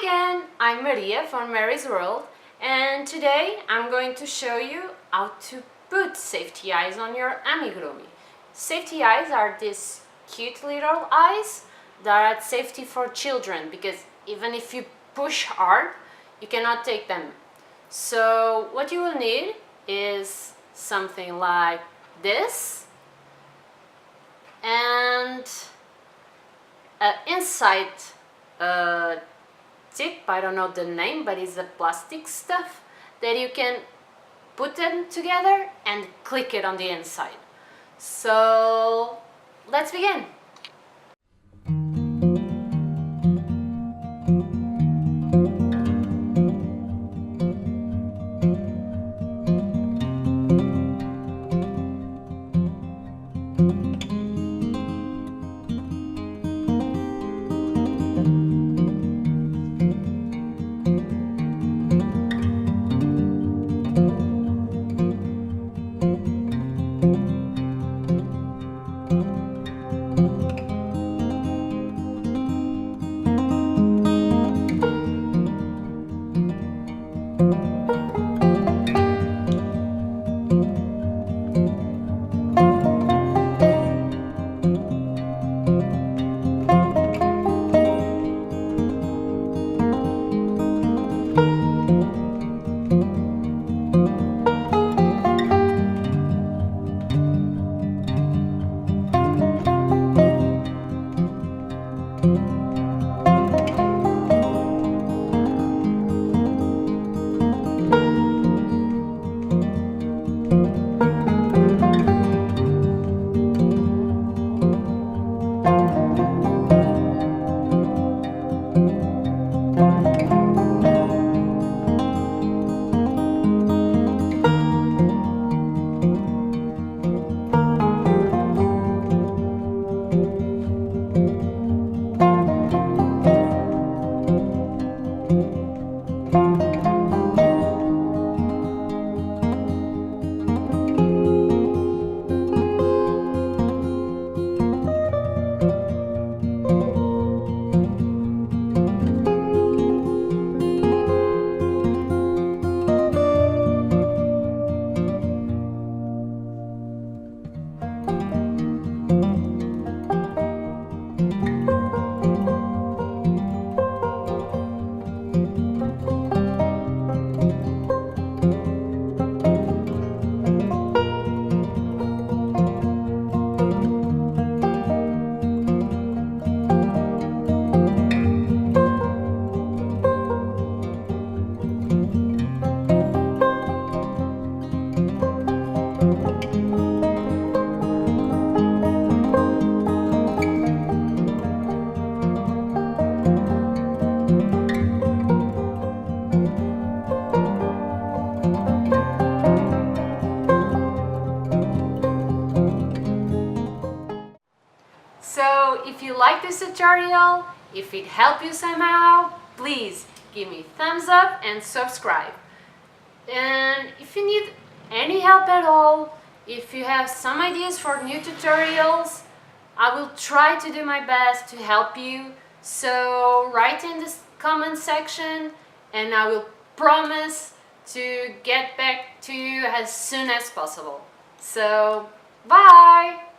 again, I'm Maria from Mary's World, and today I'm going to show you how to put safety eyes on your amigurumi. Safety eyes are these cute little eyes that are safety for children, because even if you push hard, you cannot take them. So what you will need is something like this, and inside tip, I don't know the name, but it's a plastic stuff that you can put them together and click it on the inside. So let's begin. So if you like this tutorial, if it helped you somehow, please give me a thumbs up and subscribe. And if you need any help at all, if you have some ideas for new tutorials, I will try to do my best to help you. So write in the comment section and I will promise to get back to you as soon as possible. So bye!